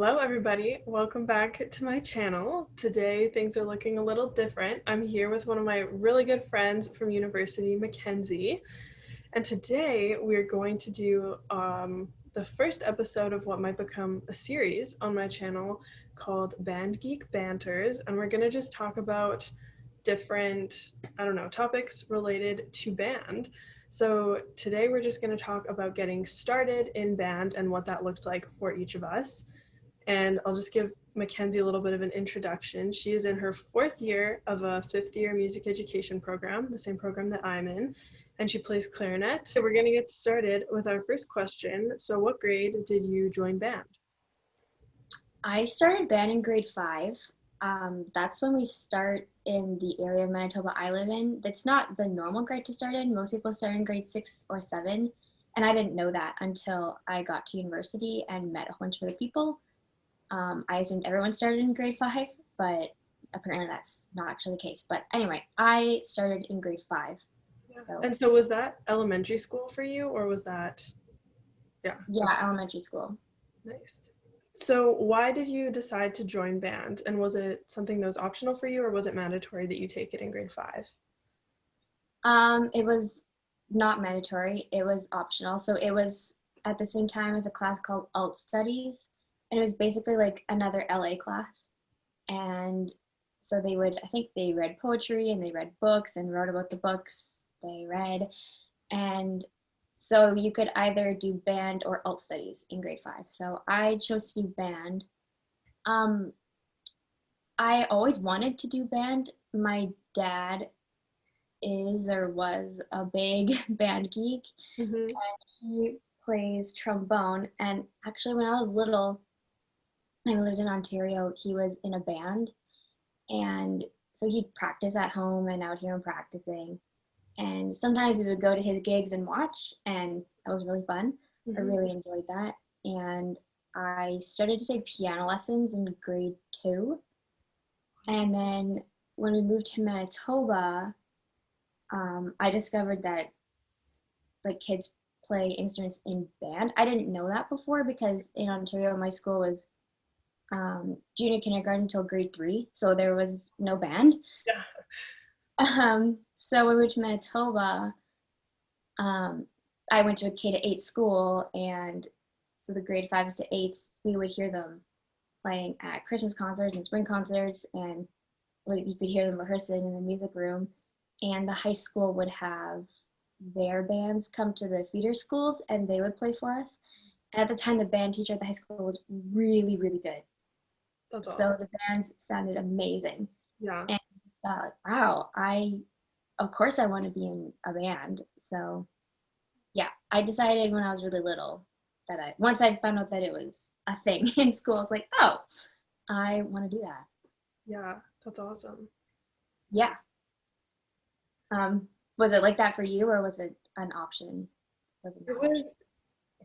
Hello everybody, welcome back to my channel. Today things are looking a little different. I'm here with one of my really good friends from university, Mackenzie, and today we're going to do the first episode of what might become a series on my channel called GEEK Banters, and we're going to just talk about different, topics related to band. So today we're just going to talk about getting started in band and what that looked like for each of us. And I'll just give Mackenzie a little bit of an introduction. She is in her fourth year of a fifth-year music education program, the same program that I'm in, and she plays clarinet. So we're going to get started with our first question. So what grade did you join band? I started band in grade 5. That's when we start in the area of Manitoba I live in. That's not the normal grade to start in. Most people start in grade 6 or 7. And I didn't know that until I got to university and met a bunch of other people. I assumed everyone started in grade 5, but apparently that's not actually the case. But anyway, I started in grade 5. Yeah. So, And so was that elementary school for you, or was that, yeah. yeah, elementary school. Nice. So why did you decide to join band? And was it something that was optional for you, or was it mandatory that you take it in grade 5? It was not mandatory. It was optional. So it was at the same time as a class called Alt Studies, and it was basically like another LA class. And so I think they read poetry and they read books and wrote about the books they read. And so you could either do band or alt studies in grade 5. So I chose to do band. Um, I always wanted to do band. My dad is or was a big band geek. Mm-hmm. He plays trombone. And actually, when I was little, I lived in Ontario, he was in a band. And so he'd practice at home and out here and practicing. And sometimes we would go to his gigs and watch, and that was really fun. I Mm-hmm. really enjoyed that. And I started to take piano lessons in grade 2. And then when we moved to Manitoba, I discovered that like kids play instruments in band. I didn't know that before because in Ontario, my school was junior kindergarten until grade 3, so there was no band. Yeah. So we went to Manitoba. Um, I went to a K to 8 school, and so the grade 5s to 8s, we would hear them playing at Christmas concerts and spring concerts, and you could hear them rehearsing in the music room. And the high school would have their bands come to the feeder schools, and they would play for us. And at the time, the band teacher at the high school was really, really good. That's So awesome. the band sounded amazing. Yeah. And I just thought, wow, of course I want to be in a band. So yeah, I decided when I was really little that once I found out that it was a thing in school, I was like, oh, I want to do that. Yeah, that's awesome. Yeah. Was it like that for you, or was it an option? Was it It not option? was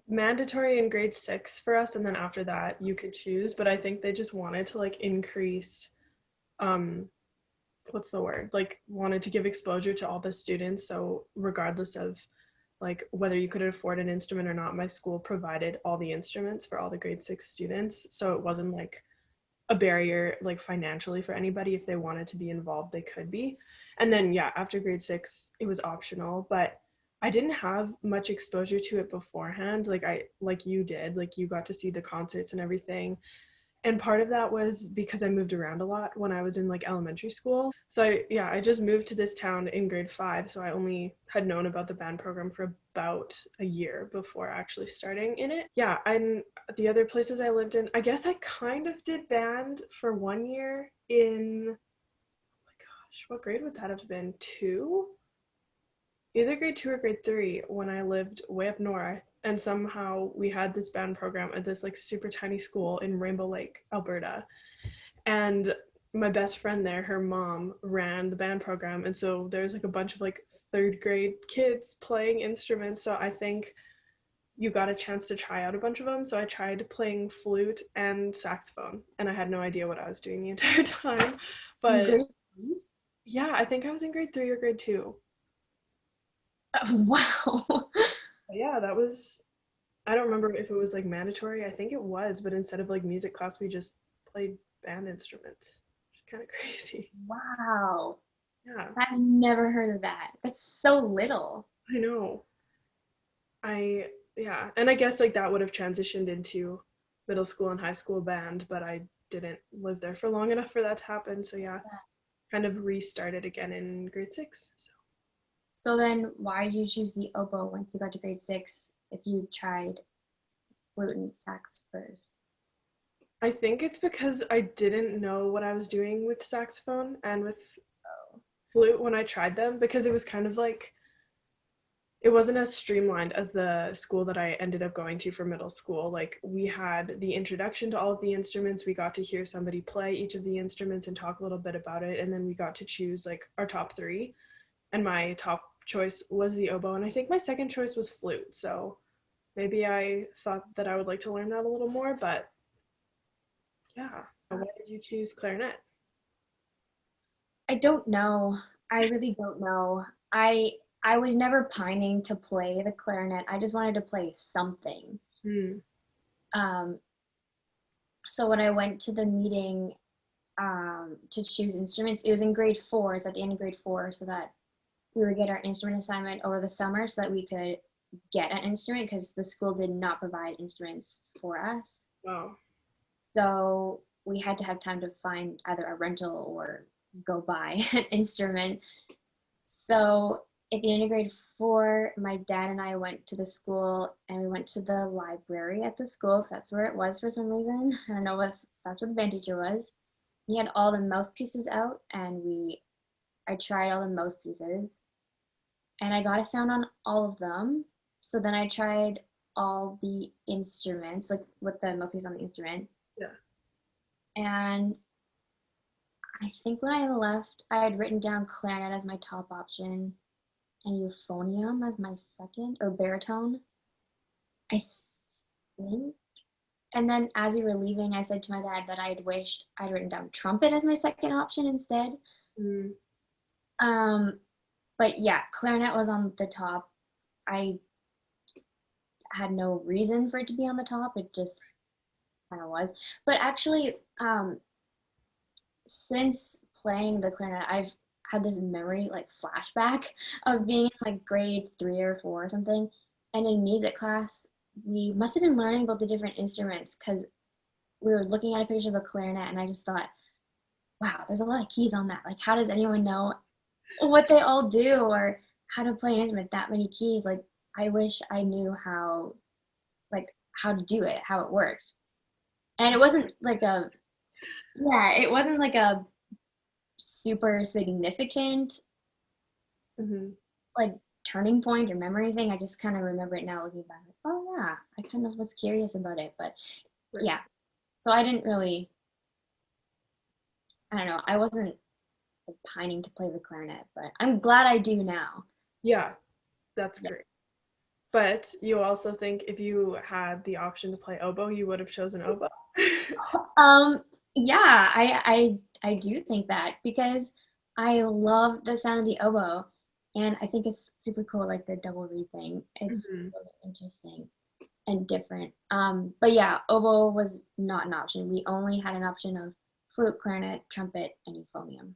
mandatory in grade 6 for us, and then after that you could choose, but I think they just wanted to like increase, um what's the word, like wanted to give exposure to all the students, so regardless of like whether you could afford an instrument or not, my school provided all the instruments for all the grade 6 students, so it wasn't like a barrier like financially for anybody. If they wanted to be involved, they could be. And then yeah, after grade 6 it was optional, but I didn't have much exposure to it beforehand, like you did, like you got to see the concerts and everything. And part of that was because I moved around a lot when I was in like elementary school. So I just moved to this town in grade 5, so I only had known about the band program for about a year before actually starting in it. Yeah, and the other places I lived in, I guess I kind of did band for 1 year in, oh my gosh, what grade would that have been? 2? Either grade 2 or grade 3, when I lived way up north. And somehow we had this band program at this like super tiny school in Rainbow Lake, Alberta. And my best friend there, her mom ran the band program, and so there's like a bunch of like third grade kids playing instruments. So I think you got a chance to try out a bunch of them. So I tried playing flute and saxophone, and I had no idea what I was doing the entire time. In But grade 3? yeah, I think I was in grade 3 or grade 2. Wow. But yeah, that was, I don't remember if it was like mandatory. I think it was, but instead of like music class, we just played band instruments, which is kind of crazy. Wow. Yeah, I've never heard of that. That's so little. I know. I yeah, and I guess like that would have transitioned into middle school and high school band, but I didn't live there for long enough for that to happen. So yeah, kind of restarted again in grade six. So So then why did you choose the oboe once you got to grade 6 if you tried flute and sax first? I think it's because I didn't know what I was doing with saxophone and with flute when I tried them because it was kind of like it wasn't as streamlined as the school that I ended up going to for middle school. Like we had the introduction to all of the instruments, we got to hear somebody play each of the instruments and talk a little bit about it, and then we got to choose like our top 3. And my top choice was the oboe, and I think my second choice was flute. So maybe I thought that I would like to learn that a little more, but yeah. Why did you choose clarinet? I don't know. I really don't know. I was never pining to play the clarinet. I just wanted to play something. Hmm. Um, so when I went to the meeting to choose instruments, it was in grade 4. It's at the end of grade 4, so that we would get our instrument assignment over the summer so that we could get an instrument because the school did not provide instruments for us. Wow. So we had to have time to find either a rental or go buy an instrument. So at the end of grade 4, my dad and I went to the school and we went to the library at the school. That's where it was for some reason. I don't know what's that's where the band teacher was. He had all the mouthpieces out and I tried all the mouthpieces and I got a sound on all of them. So then I tried all the instruments, like with the mouthpiece on the instrument. Yeah. And I think when I left, I had written down clarinet as my top option and euphonium as my second, or baritone, I think. And then as we were leaving, I said to my dad that I had wished I'd written down trumpet as my second option instead. Mm. Um, but yeah, clarinet was on the top. I had no reason for it to be on the top. It just kind of was. But actually, since playing the clarinet, I've had this memory, like flashback, of being in like grade 3 or 4 or something. And in music class, we must have been learning about the different instruments because we were looking at a picture of a clarinet, and I just thought, wow, there's a lot of keys on that. Like, how does anyone know what they all do or how to play an instrument that many keys? Like, I wish I knew like, how to do it, how it worked. And it wasn't like it wasn't like a super significant Hmm. like turning point or memory thing. I just kind of remember it now looking back. Like, oh yeah, I kind of was curious about it, but Right. yeah. So I didn't really. I don't know. I wasn't like, pining to play the clarinet, but I'm glad I do now. Yeah, that's Yeah. great. But you also think if you had the option to play oboe, you would have chosen oboe? Um. Yeah. I do think that because I love the sound of the oboe, and I think it's super cool, like the double reed thing. It's Hmm. really interesting and different. But yeah, oboe was not an option. We only had an option of flute, clarinet, trumpet, and euphonium.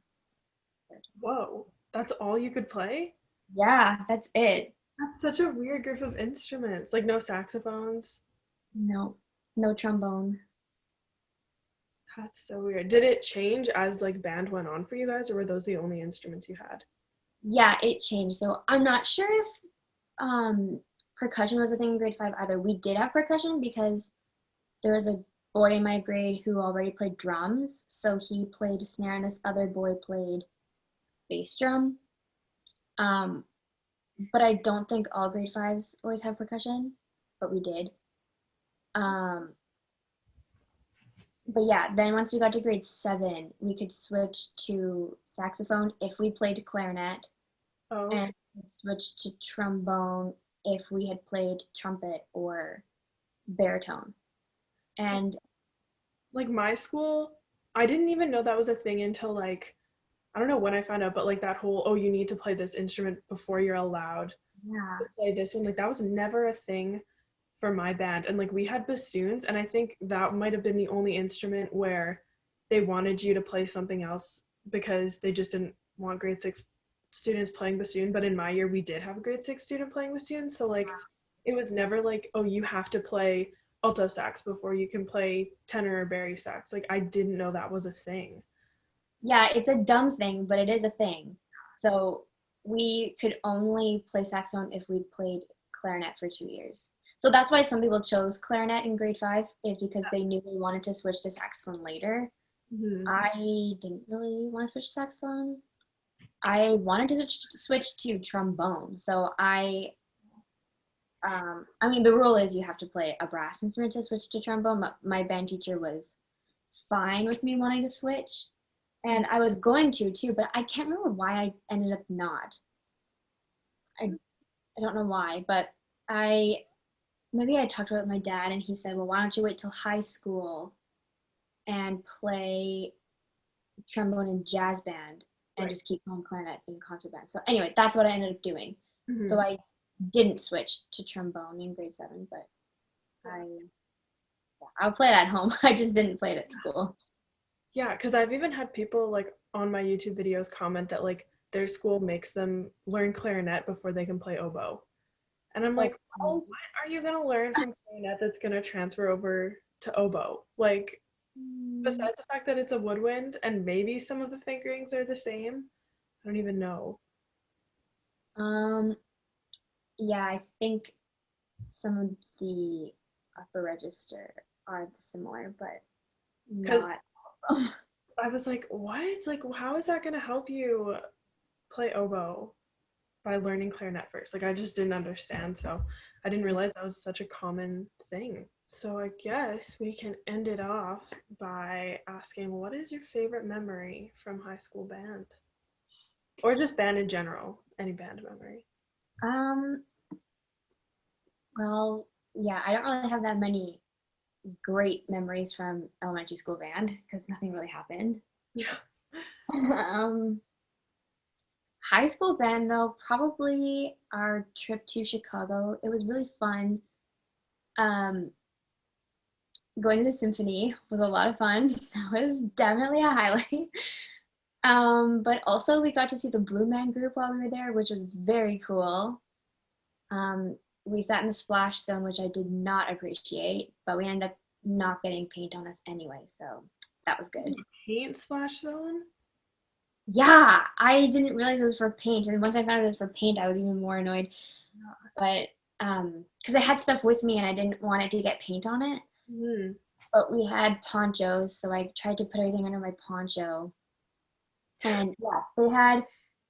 Whoa, that's all you could play? Yeah, that's it. That's such a weird group of instruments. Like no saxophones. No, no trombone. That's so weird. Did it change as like band went on for you guys, or were those the only instruments you had? Yeah, it changed. So I'm not sure if um, percussion was a thing in grade 5 either. We did have percussion because there was a boy in my grade who already played drums. So he played snare, and this other boy played bass drum. Um, but I don't think all grade 5s always have percussion, but we did. Um, but yeah, then once we got to grade 7, we could switch to saxophone if we played clarinet, Oh, okay. and switch to trombone if we had played trumpet or baritone. And Like my school, I didn't even know that was a thing until like I don't know when I found out, but like that whole oh you need to play this instrument before you're allowed yeah, to play this one, like that was never a thing for my band, and like we had bassoons, and I think that might have been the only instrument where they wanted you to play something else because they just didn't want grade 6 students playing bassoon. But in my year we did have a grade 6 student playing bassoon, so like it was never like, oh, you have to play alto sax before you can play tenor or bari sax. Like I didn't know that was a thing. Yeah, it's a dumb thing, but it is a thing. So we could only play saxophone if we played clarinet for 2 years. So that's why some people chose clarinet in grade 5, is because they knew they wanted to switch to saxophone later. Mhm. I didn't really want to switch to saxophone. I wanted to switch to trombone. So I mean, the rule is you have to play a brass instrument to switch to trombone. My band teacher was fine with me wanting to switch, and I was going to too, but I can't remember why I ended up not. I I don't know why, but I maybe I talked about it with my dad, and he said, "Well, why don't you wait till high school and play trombone in jazz band and Right. just keep playing clarinet in concert band." So anyway, that's what I ended up doing. So Mhm. I didn't switch to trombone in grade 7, but Yeah. I yeah, I'll play it at home. I just didn't play it at school. Yeah, because I've even had people like on my YouTube videos comment that like their school makes them learn clarinet before they can play oboe. And I'm like, Like, what are you gonna learn from clarinet that's gonna transfer over to oboe? Like, mm, besides the fact that it's a woodwind and maybe some of the fingerings are the same, I don't even know. um, yeah, I think some of the upper register are similar, but Because not. I was like, what? Like, how is that gonna help you play oboe by learning clarinet first? Like, I just didn't understand. So I didn't realize that was such a common thing. So I guess we can end it off by asking, what is your favorite memory from high school band? Or just band in general, any band memory. Um, well, yeah, I don't really have that many great memories from elementary school band because nothing really happened. Yeah. um, High school band, though, probably our trip to Chicago. It was really fun. Um, Going to the symphony was a lot of fun. That was definitely a highlight. But also we got to see the Blue Man Group while we were there, which was very cool. Um, we sat in the splash zone, which I did not appreciate, but we ended up not getting paint on us anyway, so that was good. Paint splash zone? Yeah, I didn't realize it was for paint, and once I found out it was for paint, I was even more annoyed. But because I had stuff with me and I didn't want it to get paint on it, Mm. but we had ponchos, so I tried to put everything under my poncho. And yeah, they had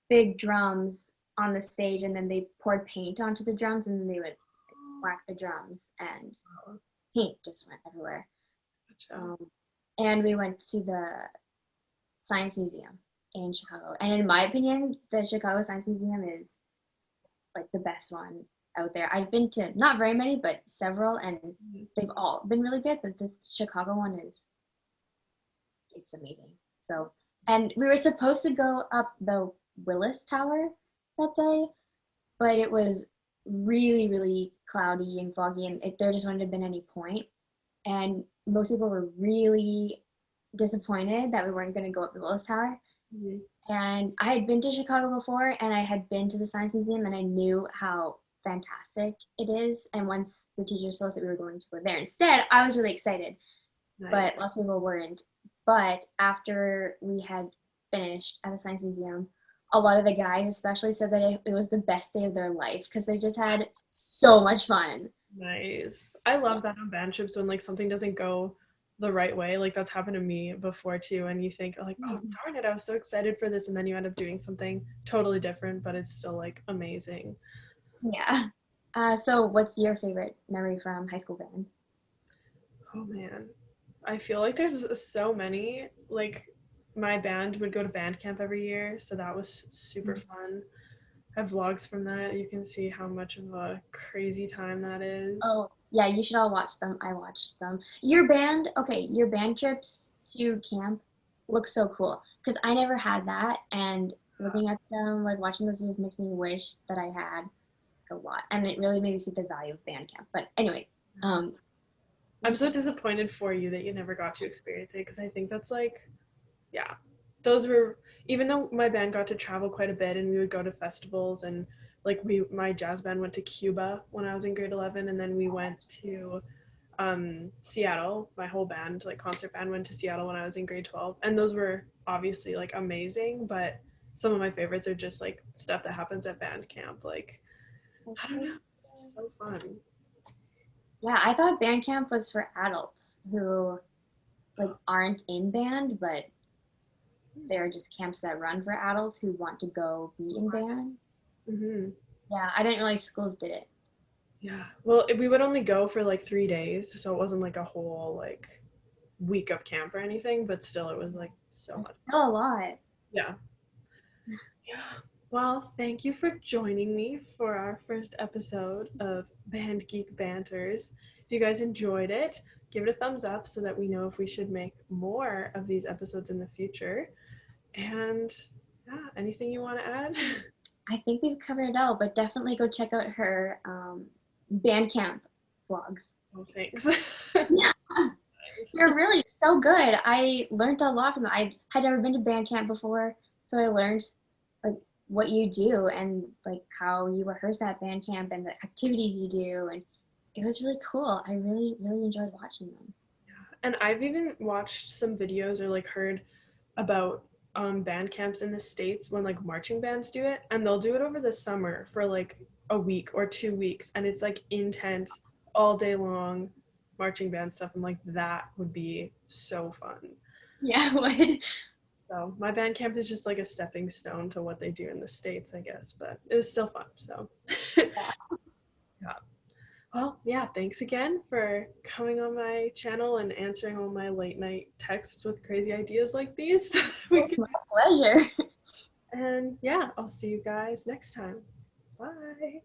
big drums on the stage, and then they poured paint onto the drums, and then they would whack the drums, and Oh, paint just went everywhere. gotcha. Um, and we went to the Science Museum in Chicago. And in my opinion, the Chicago Science Museum is like the best one out there. I've been to not very many, but several, and Mhm. they've all been really good. But the Chicago one is it's amazing. So, and we were supposed to go up the Willis Tower that day, but it was really, really cloudy and foggy, and there just wouldn't have been any point. And most people were really disappointed that we weren't going to go up the Willis Tower. Mhm. And I had been to Chicago before, and I had been to the Science Museum, and I knew how fantastic it is. And once the teachers told us that we were going to go there instead, I was really excited, Nice. but lots of people weren't. But after we had finished at the Science Museum, a lot of the guys especially said that it was the best day of their life because they just had so much fun. Nice. I Yeah. love that on band trips when like something doesn't go the right way. Like that's happened to me before too. And you think like, oh darn it, I was so excited for this, and then you end up doing something totally different, but it's still like amazing. Yeah. So what's your favorite memory from high school band? Oh man. I feel like there's so many. Like my band would go to band camp every year, so that was super fun. I have vlogs from that. You can see how much of a crazy time that is. Oh, yeah, you should all watch them. I watched them. Your band, okay, your band trips to camp look so cool because I never had that, and looking at them, like watching those videos makes me wish that I had a lot, and it really made me see the value of band camp. But anyway, Um, I'm so disappointed for you that you never got to experience it because I think that's like, yeah, those were, even though my band got to travel quite a bit and we would go to festivals and like my jazz band went to Cuba when I was in grade 11 and then we went to Seattle. My whole band, like concert band, went to Seattle when I was in grade 12, and those were obviously like amazing. But some of my favorites are just like stuff that happens at band camp. Like I don't know, so fun. yeah, I thought band camp was for adults who like aren't in band, but they're just camps that run for adults who want to go be in band. Mm-hmm. Yeah, I didn't realize schools did it. Yeah. Well, we would only go for like 3 days, so it wasn't like a whole like week of camp or anything. But still, it was like so It's much. still a lot. Yeah. Yeah. Well, thank you for joining me for our first episode of Band Geek Banters. If you guys enjoyed it, give it a thumbs up so that we know if we should make more of these episodes in the future. And yeah, anything you want to add? I think we've covered it all, but definitely go check out her Bandcamp vlogs. Oh, thanks. Yeah, you're really so good. I learned a lot from them. I had never been to Bandcamp before, so I learned like what you do and like how you rehearse at Bandcamp and the activities you do, and it was really cool. I really, really enjoyed watching them. And I've even watched some videos or like heard about band camps in the States when like marching bands do it, and they'll do it over the summer for like a week or 2 weeks, and it's like intense all day long marching band stuff. And like that would be so fun. Yeah, I would. So my band camp is just like a stepping stone to what they do in the States, I guess, but it was still fun. So yeah. Well, yeah, thanks again for coming on my channel and answering all my late night texts with crazy ideas like these. we It's could, my pleasure. and yeah, I'll see you guys next time. Bye.